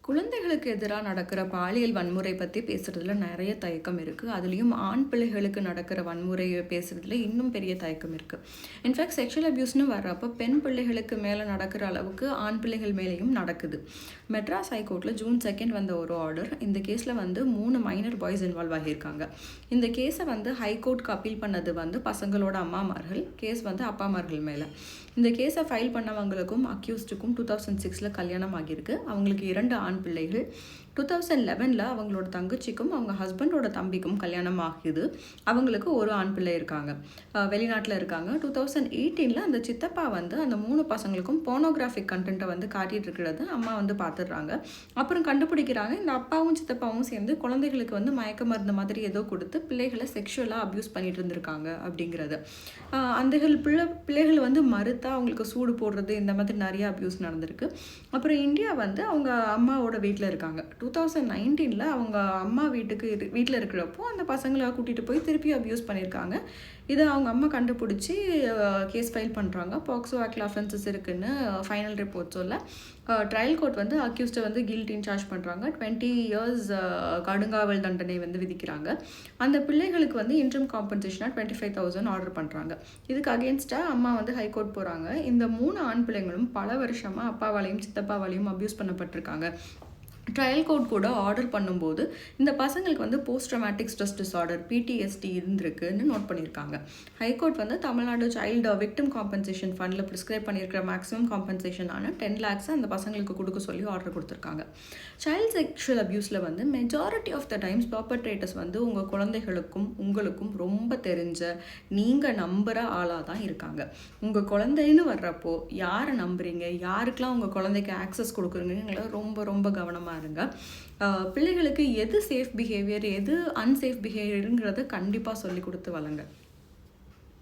குழந்தைகளுக்கு எதிராக நடக்கிற பாலியல் வன்முறை பற்றி பேசுகிறதுல நிறைய தயக்கம் இருக்குது. அதுலேயும் ஆண் பிள்ளைகளுக்கு நடக்கிற வன்முறையை பேசுகிறதுல இன்னும் பெரிய தயக்கம் இருக்குது. இன்ஃபேக்ட் செக்ஷுவல் அப்யூஸ்னு வர்றப்போ பெண் பிள்ளைகளுக்கு மேலே நடக்கிற அளவுக்கு ஆண் பிள்ளைகள் மேலேயும் நடக்குது. மெட்ராஸ் ஹைகோர்ட்டில் ஜூன் 2 வந்த ஒரு ஆர்டர். இந்த கேஸில் 3 மைனர் பாய்ஸ் இன்வால்வ் ஆகியிருக்காங்க. இந்த கேஸை ஹைகோர்ட்டுக்கு அப்பீல் பண்ணது பசங்களோட அம்மாமார்கள். கேஸ் அப்பாமார்கள் மேலே. இந்த கேஸை ஃபைல் பண்ணவங்களுக்கும் அக்யூஸ்டுக்கும் 2006 கல்யாணம் ஆகியிருக்கு. அவங்களுக்கு 2 ஆண் பிள்ளைகள். 2011 அவங்களோட தங்கச்சிக்கும் அவங்க ஹஸ்பண்டோட தம்பிக்கும் கல்யாணம் ஆகுது. அவங்களுக்கு ஒரு ஆண் பிள்ளை இருக்காங்க, வெளிநாட்டில் இருக்காங்க. 2018 அந்த சித்தப்பா அந்த 3 பசங்களுக்கும் போனோகிராஃபிக் கண்டென்ட்டை காட்டிகிட்டு இருக்கிறது அம்மா பார்த்துடுறாங்க. அப்புறம் கண்டுபிடிக்கிறாங்க, இந்த அப்பாவும் சித்தப்பாவும் சேர்ந்து குழந்தைகளுக்கு மயக்க மருந்து மாதிரி ஏதோ கொடுத்து பிள்ளைகளை செக்ஷுவலாக அப்யூஸ் பண்ணிட்டு இருந்திருக்காங்க அப்படிங்கிறது. அந்த பிள்ளைகள் மறுத்தா அவங்களுக்கு சூடு போடுறது, இந்த மாதிரி நிறைய அப்யூஸ் நடந்திருக்கு. அப்புறம் இந்தியா அவங்க அம்மாவோட வீட்டில் இருக்காங்க. 2019 அவங்க அம்மா வீட்டில் இருக்கிறப்போ அந்த பசங்களை கூட்டிகிட்டு போய் திருப்பி அப்யூஸ் பண்ணியிருக்காங்க. இதை அவங்க அம்மா கண்டுபிடிச்சி கேஸ் ஃபைல் பண்ணுறாங்க. பாக்ஸோ ஆக்டில் அஃபென்சஸ் இருக்குன்னு ஃபைனல் ரிப்போர்ட் சொல்ல ட்ரையல் கோர்ட் அக்யூஸ்டை கில்ட்டின்னு சார்ஜ் பண்ணுறாங்க. 20 years கடுங்காவல் தண்டனை விதிக்கிறாங்க. அந்த பிள்ளைகளுக்கு இன்ட்ரம் காம்பன்சேஷனாக 25,000 ஆர்டர் பண்ணுறாங்க. இதுக்கு அகேன்ஸ்டாக அம்மா ஹைகோர்ட் போகிறாங்க. இந்த 3 ஆண் பிள்ளைங்களும் பல வருஷமாக அப்பாவாலையும் சித்தப்பாவாலையும் அப்யூஸ் பண்ணப்பட்டிருக்காங்க. ட்ரையல் கோர்ட் கூட ஆர்டர் பண்ணும்போது இந்த பசங்களுக்கு post traumatic stress disorder PTSD இருந்திருக்குன்னு நோட் பண்ணியிருக்காங்க. High court Tamil Nadu child victim compensation ஃபண்டில் ப்ரிஸ்கிரைப் பண்ணியிருக்கிற மேக்ஸிமம் காம்பன்சேஷனான 10 lakhs அந்த பசங்களுக்கு கொடுக்க சொல்லி ஆர்டர் கொடுத்துருக்காங்க. சைல்டு செக்ஷுவல் அப்யூஸில் majority of the times perpetrators உங்கள் குழந்தைகளுக்கும் உங்களுக்கும் ரொம்ப தெரிஞ்ச நீங்கள் நம்புகிற ஆளாக தான் இருக்காங்க. உங்கள் குழந்தைன்னு வர்றப்போ யாரை நம்புறீங்க, யாருக்கெல்லாம் உங்கள் குழந்தைக்கு ஆக்சஸ் கொடுக்குறீங்களோ ரொம்ப ரொம்ப கவனமாக இருங்க. பிள்ளைகளுக்கு எது சேஃப் பிஹேவியர், எது அன்சேஃப் பிஹேவியருங்கிறத கண்டிப்பாக சொல்லி கொடுத்து வளங்க.